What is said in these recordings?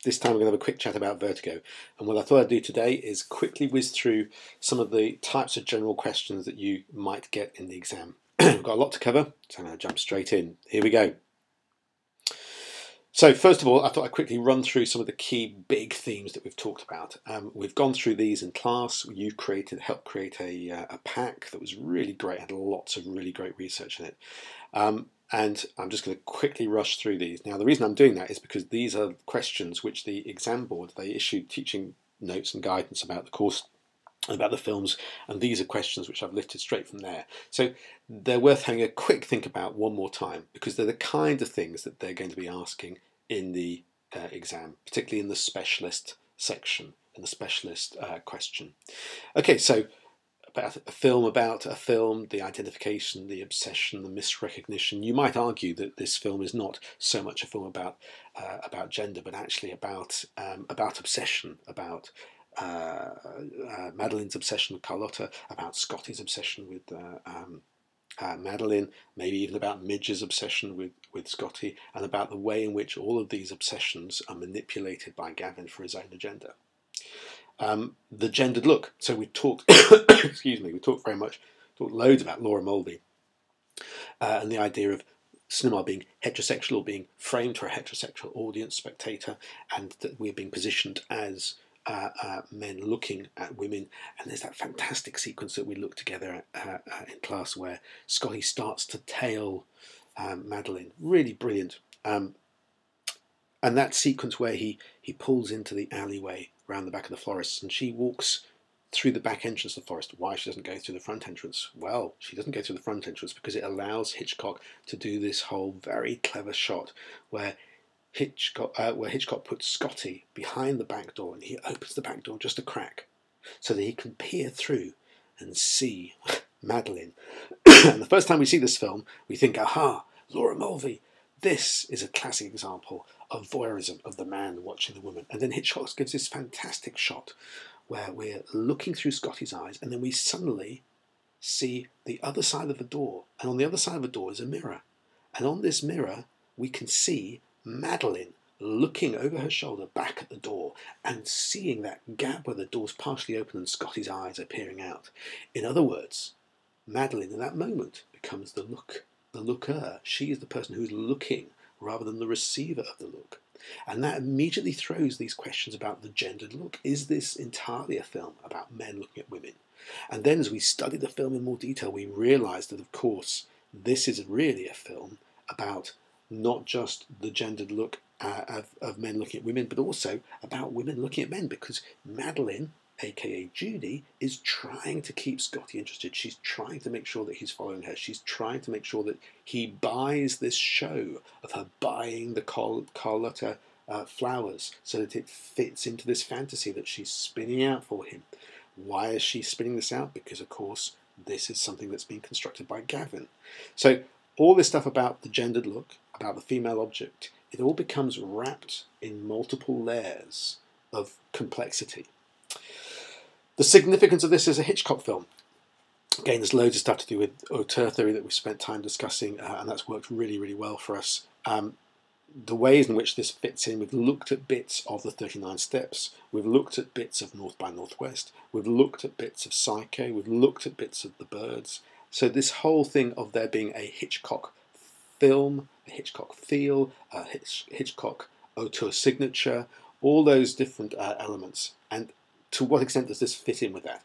This time we're going to have a quick chat about Vertigo. And what I thought I'd do today is quickly whiz through some of the types of general questions that you might get in the exam. We've got a lot to cover, so I'm going to jump straight in. Here we go. So first of all, I thought I'd quickly run through some of the key big themes that we've talked about. We've gone through these in class. You helped create a pack that was really great, had lots of really great research in it. And I'm just going to quickly rush through these. Now, the reason I'm doing that is because these are questions which the exam board, they issued teaching notes and guidance about the course, about the films, and these are questions which I've lifted straight from there. So they're worth having a quick think about one more time, because they're the kind of things that they're going to be asking in the exam, particularly in the specialist section, in the specialist question. Okay, so about a film, the identification, the obsession, the misrecognition. You might argue that this film is not so much a film about gender, but actually about obsession, about Madeline's obsession with Carlotta, about Scotty's obsession with Madeline, maybe even about Midge's obsession with Scotty, and about the way in which all of these obsessions are manipulated by Gavin for his own agenda. The gendered look. So we talked, excuse me, we talked loads about Laura Mulvey and the idea of cinema being heterosexual or being framed for a heterosexual audience, spectator, and that we're being positioned as men looking at women. And there's that fantastic sequence that we looked together in class where Scotty starts to tail Madeline. Really brilliant. And that sequence where he pulls into the alleyway around the back of the florist, and she walks through the back entrance of the forest. Why she doesn't go through the front entrance? Well, she doesn't go through the front entrance because it allows Hitchcock to do this whole very clever shot where Hitchcock puts Scotty behind the back door, and he opens the back door just a crack so that he can peer through and see Madeline. And the first time we see this film, we think, aha, Laura Mulvey. This is a classic example of voyeurism, of the man watching the woman. And then Hitchcock gives this fantastic shot where we're looking through Scotty's eyes, and then we suddenly see the other side of the door. And on the other side of the door is a mirror. And on this mirror, we can see Madeline looking over her shoulder back at the door and seeing that gap where the door's partially open and Scotty's eyes are peering out. In other words, Madeline in that moment becomes the looker. She is the person who's looking rather than the receiver of the look. And that immediately throws these questions about the gendered look. Is this entirely a film about men looking at women? And then as we study the film in more detail, we realise that, of course, this is really a film about not just the gendered look of men looking at women, but also about women looking at men, because Madeline, aka Judy, is trying to keep Scotty interested. She's trying to make sure that he's following her. She's trying to make sure that he buys this show of her buying the Carlotta flowers so that it fits into this fantasy that she's spinning out for him. Why is she spinning this out? Because, of course, this is something that's been constructed by Gavin. So all this stuff about the gendered look, about the female object, it all becomes wrapped in multiple layers of complexity. The significance of this as a Hitchcock film. Again, there's loads of stuff to do with auteur theory that we've spent time discussing, and that's worked really, really well for us. The ways in which this fits in, we've looked at bits of the 39 Steps, we've looked at bits of North by Northwest, we've looked at bits of Psycho, we've looked at bits of The Birds. So this whole thing of there being a Hitchcock film, a Hitchcock feel, a Hitchcock auteur signature, all those different elements. And to what extent does this fit in with that?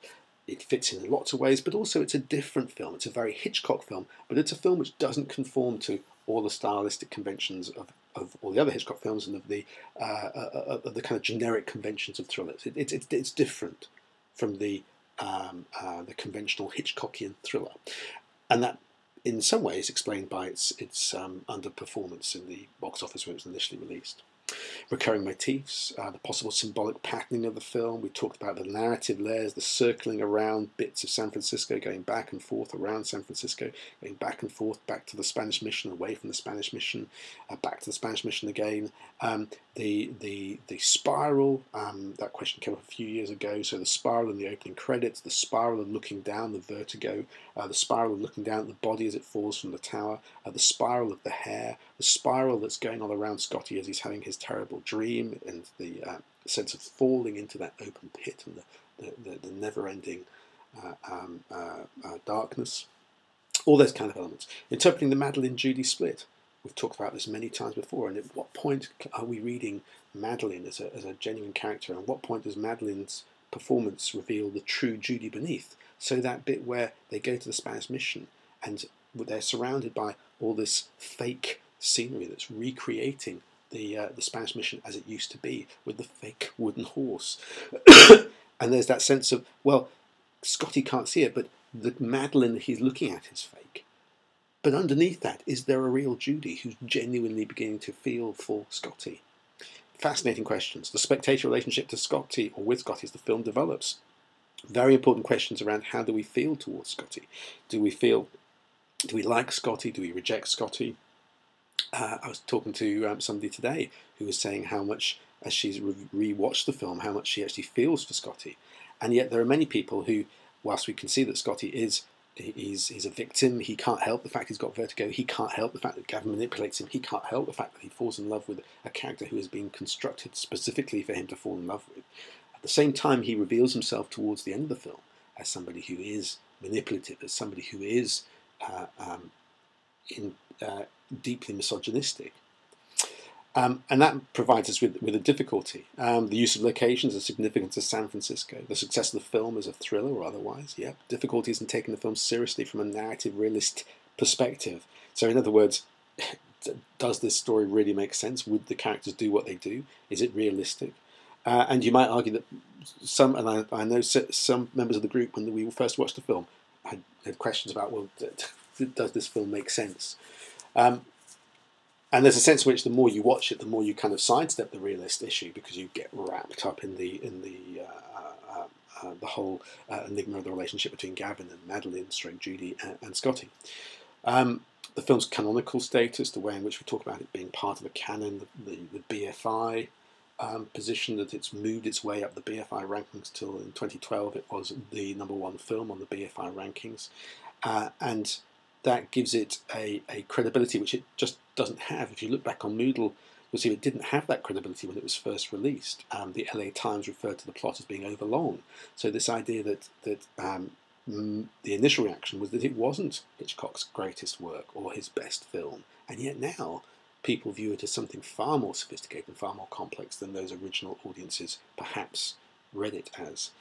It fits in lots of ways, but also it's a different film. It's a very Hitchcock film, but it's a film which doesn't conform to all the stylistic conventions of all the other Hitchcock films and of the kind of generic conventions of thrillers. It's different from the conventional Hitchcockian thriller, and that in some ways explained by its underperformance in the box office when it was initially released. Recurring motifs, the possible symbolic patterning of the film. We talked about the narrative layers, the circling around bits of San Francisco, going back and forth around San Francisco, going back and forth, back to the Spanish mission, away from the Spanish mission, back to the Spanish mission again. The spiral, that question came up a few years ago. So the spiral in the opening credits, the spiral of looking down, the vertigo, the spiral of looking down at the body as it falls from the tower, the spiral of the hair, the spiral that's going on around Scotty as he's having his terrible dream, and the sense of falling into that open pit and the never-ending darkness. All those kind of elements. Interpreting the Madeline-Judy split. We've talked about this many times before, and at what point are we reading Madeline as a genuine character, and at what point does Madeline's performance reveal the true Judy beneath? So that bit where they go to the Spanish mission and they're surrounded by all this fake scenery that's recreating the Spanish mission as it used to be, with the fake wooden horse. And there's that sense of, well, Scotty can't see it, but the Madeline that he's looking at is fake. But underneath that, is there a real Judy who's genuinely beginning to feel for Scotty? Fascinating questions. The spectator relationship to Scotty, or with Scotty, as the film develops. Very important questions around how do we feel towards Scotty? Do we like Scotty? Do we reject Scotty? I was talking to somebody today who was saying how much, as she's re-watched the film, how much she actually feels for Scotty. And yet there are many people who, whilst we can see that Scotty is he's a victim, he can't help the fact he's got vertigo, he can't help the fact that Gavin manipulates him, he can't help the fact that he falls in love with a character who has been constructed specifically for him to fall in love with. At the same time, he reveals himself towards the end of the film as somebody who is manipulative, as somebody who is deeply misogynistic. And that provides us with a difficulty. The use of locations, the significance of San Francisco, the success of the film as a thriller or otherwise, yeah. Difficulties in taking the film seriously from a narrative realist perspective. So in other words, does this story really make sense? Would the characters do what they do? Is it realistic? And you might argue that some, and I know some members of the group, when we first watched the film, had questions about, well, does this film make sense? And there's a sense in which the more you watch it, the more you kind of sidestep the realist issue, because you get wrapped up in the whole enigma of the relationship between Gavin and Madeline, Judy, and Scotty. The film's canonical status, the way in which we talk about it being part of the canon, the BFI position, that it's moved its way up the BFI rankings till in 2012 it was the #1 film on the BFI rankings, and that gives it a credibility which it just doesn't have. If you look back on Moodle, you'll see it didn't have that credibility when it was first released. The LA Times referred to the plot as being overlong. So this idea that the initial reaction was that it wasn't Hitchcock's greatest work or his best film, and yet now people view it as something far more sophisticated and far more complex than those original audiences perhaps read it as.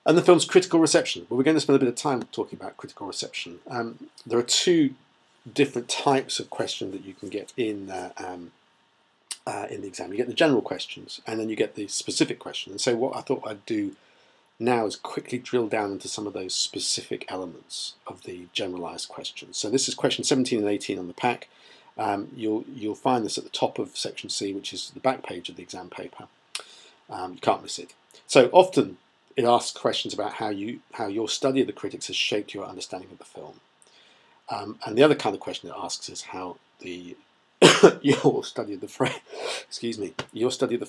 And the film's critical reception. Well, we're going to spend a bit of time talking about critical reception. There are two different types of question that you can get in the exam. You get the general questions, and then you get the specific question. And so what I thought I'd do now is quickly drill down into some of those specific elements of the generalised questions. So this is question 17 and 18 on the pack. You'll find this at the top of section C, which is the back page of the exam paper. You can't miss it. So often it asks questions about how your study of the critics has shaped your understanding of the film. And the other kind of question it asks is how your study of the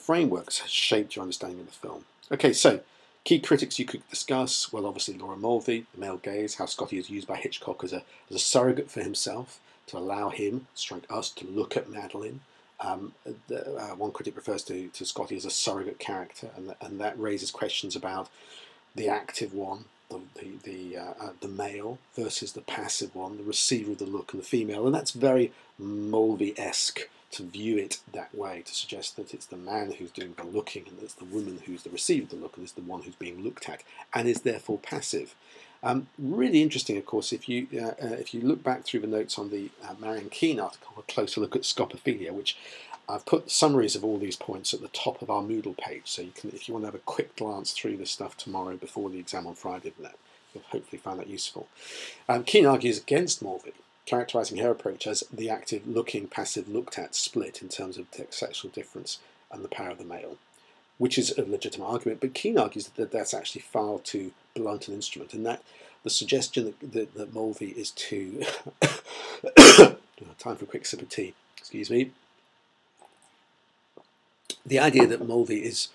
frameworks has shaped your understanding of the film. Okay, so key critics you could discuss. Well, obviously Laura Mulvey, the male gaze, how Scotty is used by Hitchcock as a surrogate for himself, to allow him, us, to look at Madeline. One critic refers to Scotty as a surrogate character, and that raises questions about the active one, the male, versus the passive one, the receiver of the look, and the female. And that's very Mulvey-esque to view it that way, to suggest that it's the man who's doing the looking and it's the woman who's the receiver of the look and is the one who's being looked at and is therefore passive. Really interesting, of course, if you look back through the notes on the Marion Keane article, a closer look at scopophilia, which I've put summaries of all these points at the top of our Moodle page, so you can, if you want to have a quick glance through this stuff tomorrow before the exam on Friday, you'll hopefully find that useful. Keane argues against Mulvey, characterising her approach as the active looking, passive looked at split in terms of sexual difference and the power of the male, which is a legitimate argument, but Keane argues that that's actually far too blunt an instrument, and that the suggestion that Mulvey is too... time for a quick sip of tea, excuse me. The idea that Mulvey is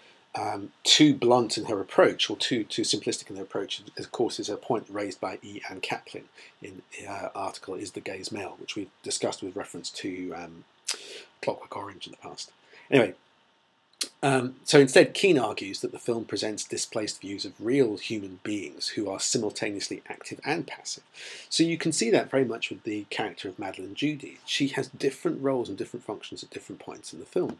too blunt in her approach, or too simplistic in her approach, of course, is a point raised by E. Ann Kaplan in her article, Is the Gaze Male?, which we've discussed with reference to Clockwork Orange in the past. Anyway, so instead, Keane argues that the film presents displaced views of real human beings who are simultaneously active and passive. So you can see that very much with the character of Madeline Judy. She has different roles and different functions at different points in the film.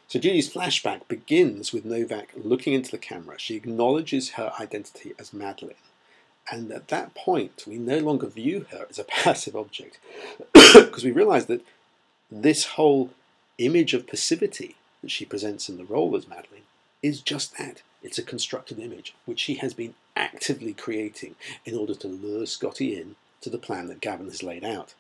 So Judy's flashback begins with Novak looking into the camera. She acknowledges her identity as Madeline. And at that point, we no longer view her as a passive object, because we realise that this whole image of passivity that she presents in the role as Madeline is just that. It's a constructed image, which she has been actively creating in order to lure Scotty in to the plan that Gavin has laid out.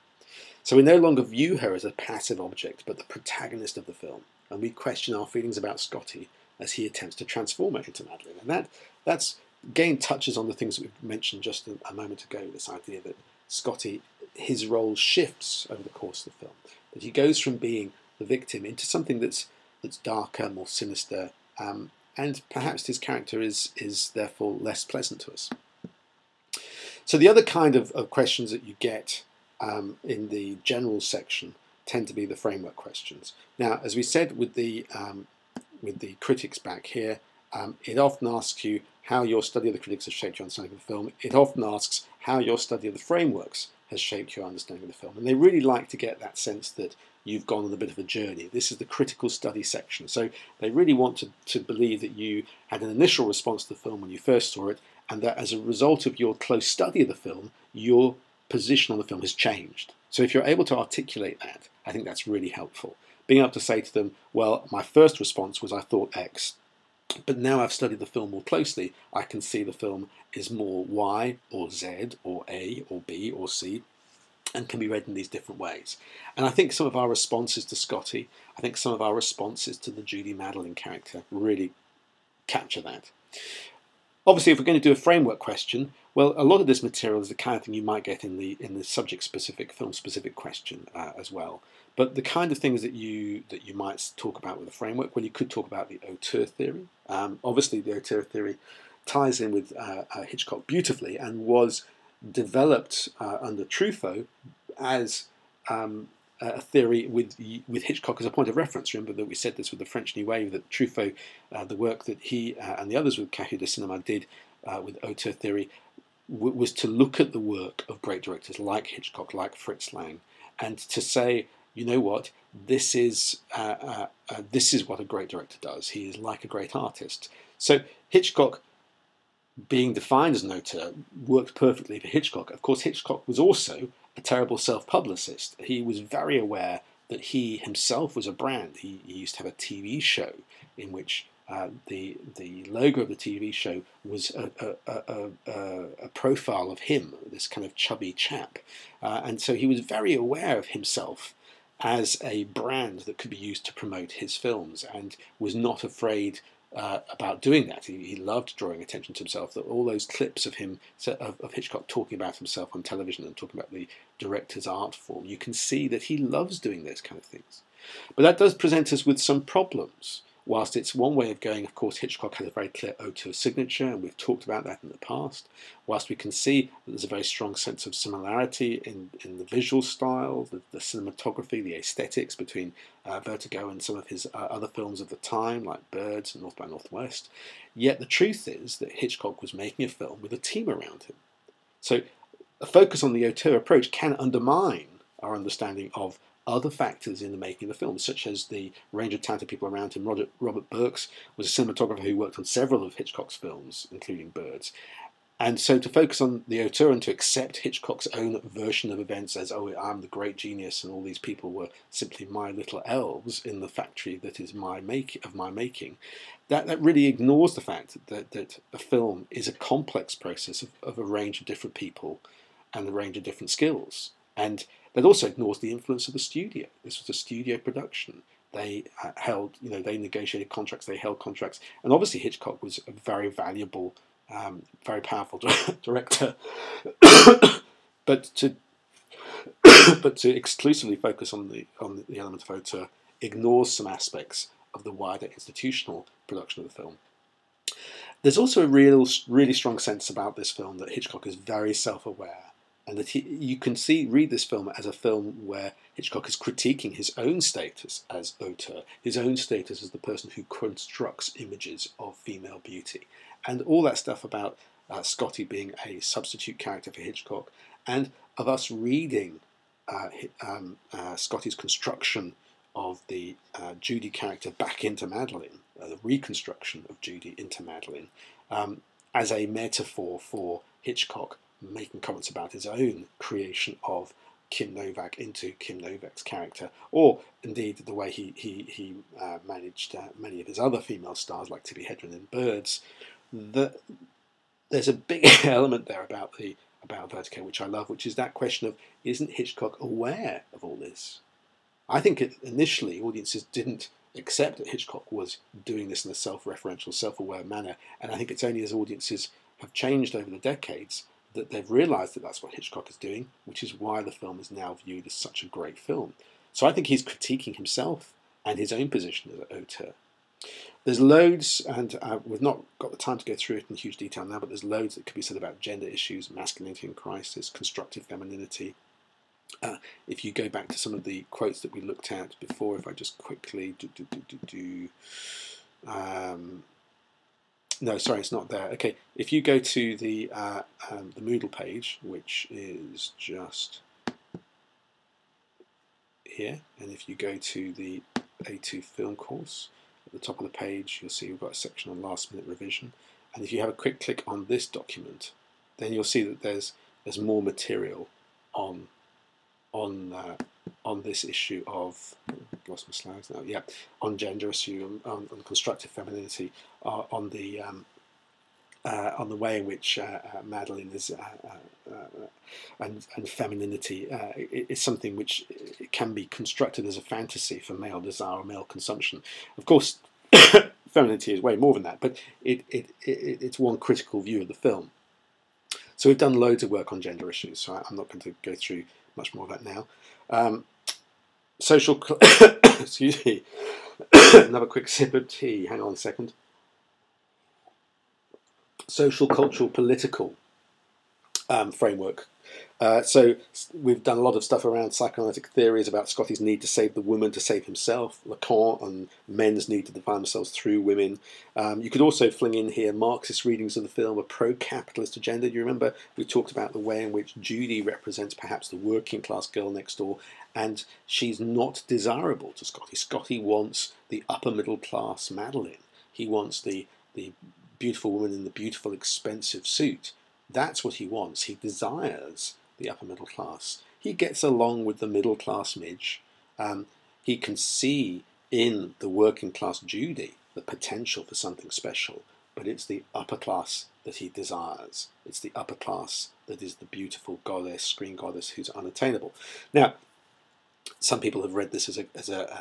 So we no longer view her as a passive object, but the protagonist of the film, and we question our feelings about Scotty as he attempts to transform her into Madeline. And that's again touches on the things that we mentioned just a moment ago, this idea that Scotty, his role shifts over the course of the film, that he goes from being the victim into something that's darker, more sinister, and perhaps his character is therefore less pleasant to us. So the other kind of questions that you get in the general section tend to be the framework questions. Now, as we said with the critics back here, it often asks you how your study of the critics has shaped your understanding of the film. It often asks how your study of the frameworks has shaped your understanding of the film. And they really like to get that sense that you've gone on a bit of a journey. This is the critical study section. So they really want to believe that you had an initial response to the film when you first saw it, and that as a result of your close study of the film, your position on the film has changed. So if you're able to articulate that, I think that's really helpful. Being able to say to them, well, my first response was I thought X, but now I've studied the film more closely, I can see the film is more Y or Z or A or B or C, and can be read in these different ways. And I think some of our responses to Scotty, I think some of our responses to the Judy Madeline character really capture that. Obviously, if we're going to do a framework question, well, a lot of this material is the kind of thing you might get in the subject-specific, film-specific question as well. But the kind of things that you might talk about with a framework, well, you could talk about the auteur theory. Obviously, the auteur theory ties in with Hitchcock beautifully and was developed under Truffaut as a theory with Hitchcock as a point of reference. Remember that we said this with the French New Wave, that Truffaut, the work that he and the others with Cahiers de Cinema did with auteur theory, was to look at the work of great directors like Hitchcock, like Fritz Lang, and to say, you know what, this is what a great director does. He is like a great artist. So Hitchcock, being defined as an auteur, worked perfectly for Hitchcock. Of course, Hitchcock was also a terrible self-publicist. He was very aware that he himself was a brand. He used to have a TV show in which the logo of the TV show was a profile of him, this kind of chubby chap. And so he was very aware of himself as a brand that could be used to promote his films, and was not afraid about doing that. He loved drawing attention to himself. That all those clips of him, of Hitchcock talking about himself on television and talking about the director's art form, you can see that he loves doing those kind of things. But that does present us with some problems. Whilst it's one way of going, of course, Hitchcock has a very clear auteur signature, and we've talked about that in the past. Whilst we can see that there's a very strong sense of similarity in the visual style, the cinematography, the aesthetics between Vertigo and some of his other films of the time, like Birds and North by Northwest, yet the truth is that Hitchcock was making a film with a team around him. So a focus on the auteur approach can undermine our understanding of other factors in the making of the film, such as the range of talented people around him. Robert Burks was a cinematographer who worked on several of Hitchcock's films, including Birds. And so to focus on the auteur and to accept Hitchcock's own version of events as, oh, I'm the great genius and all these people were simply my little elves in the factory that is my making, that really ignores the fact that a film is a complex process of a range of different people and a range of different skills. And that also ignores the influence of the studio. This was a studio production. They they negotiated contracts, they held contracts, and obviously Hitchcock was a very valuable, very powerful director. but to exclusively focus on the element of auteur ignores some aspects of the wider institutional production of the film. There's also a really strong sense about this film that Hitchcock is very self-aware and that you can read this film as a film where Hitchcock is critiquing his own status as auteur, his own status as the person who constructs images of female beauty, and all that stuff about Scotty being a substitute character for Hitchcock, and of us reading Scotty's construction of the Judy character back into Madeline, the reconstruction of Judy into Madeline, as a metaphor for Hitchcock making comments about his own creation of Kim Novak into Kim Novak's character, or indeed the way he managed many of his other female stars like Tippi Hedren in Birds. There's a big element there about Vertigo which I love, which is that question of, isn't Hitchcock aware of all this? I think initially audiences didn't accept that Hitchcock was doing this in a self-referential, self-aware manner, and I think it's only as audiences have changed over the decades that they've realised that that's what Hitchcock is doing, which is why the film is now viewed as such a great film. So I think he's critiquing himself and his own position as an auteur. There's loads, and we've not got the time to go through it in huge detail now, but there's loads that could be said about gender issues, masculinity in crisis, constructive femininity. If you go back to some of the quotes that we looked at before, if I just quickly no, sorry, it's not there. Okay, if you go to the Moodle page, which is just here, and if you go to the A2 film course, at the top of the page, you'll see we've got a section on last-minute revision. And if you have a quick click on this document, then you'll see that there's more material on this issue of, I've lost my slides now, yeah, on gender issue, on constructive femininity, on the way in which Madeline is and femininity is something which can be constructed as a fantasy for male desire or male consumption. Of course, femininity is way more than that, but it's one critical view of the film. So we've done loads of work on gender issues, so I'm not going to go through much more of that now. Social, excuse me, another quick sip of tea, hang on a second. Social, cultural, political framework. So we've done a lot of stuff around psychoanalytic theories about Scotty's need to save the woman to save himself, Lacan and men's need to define themselves through women. You could also fling in here Marxist readings of the film, a pro-capitalist agenda. Do you remember we talked about the way in which Judy represents perhaps the working class girl next door, and she's not desirable to Scotty. Scotty wants the upper middle class Madeline. He wants the beautiful woman in the beautiful expensive suit. That's what he wants. He desires the upper middle class. He gets along with the middle class Midge. He can see in the working class Judy the potential for something special, but it's the upper class that he desires. It's the upper class that is the beautiful goddess, screen goddess, who's unattainable. Now, some people have read this as a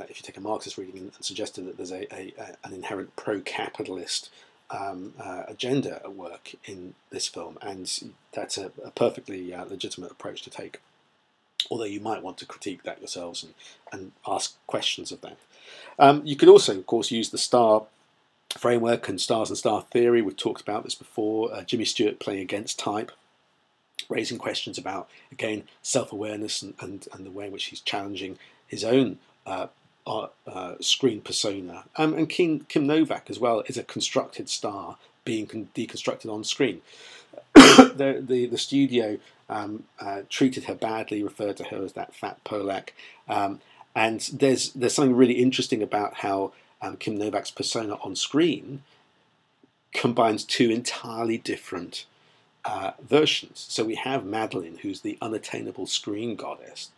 if you take a Marxist reading and suggested that there's an inherent pro-capitalist agenda at work in this film, and that's a perfectly legitimate approach to take, although you might want to critique that yourselves and ask questions of that. You could also, of course, use the star framework and stars and star theory. We've talked about this before. Jimmy Stewart playing against type, raising questions about, again, self-awareness and the way in which he's challenging his own screen persona. And Kim Novak as well is a constructed star being deconstructed on screen. The studio treated her badly, referred to her as that fat Polak. And there's something really interesting about how Kim Novak's persona on screen combines two entirely different versions. So we have Madeline, who's the unattainable screen goddess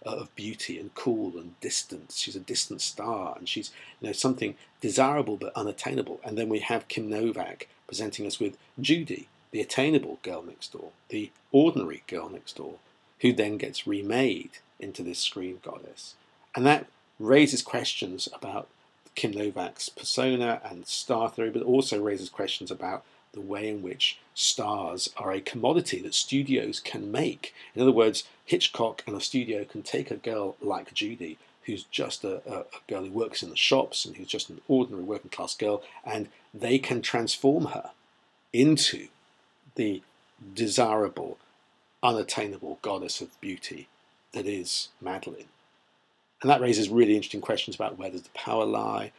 of beauty and cool and distance. She's a distant star, and she's something desirable but unattainable. And then we have Kim Novak presenting us with Judy, the attainable girl next door, the ordinary girl next door, who then gets remade into this screen goddess. And that raises questions about Kim Novak's persona and star theory, but also raises questions about the way in which stars are a commodity that studios can make. In other words, Hitchcock and a studio can take a girl like Judy, who's just a girl who works in the shops and who's just an ordinary working class girl, and they can transform her into the desirable unattainable goddess of beauty that is Madeline. And that raises really interesting questions about where does the power lie,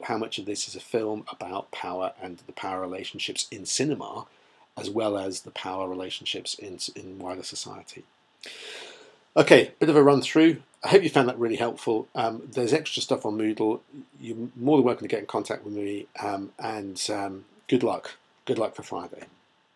how much of this is a film about power and the power relationships in cinema, as well as the power relationships in wider society. Okay, bit of a run through. I hope you found that really helpful. There's extra stuff on Moodle. You're more than welcome to get in contact with me, and good luck. Good luck for Friday.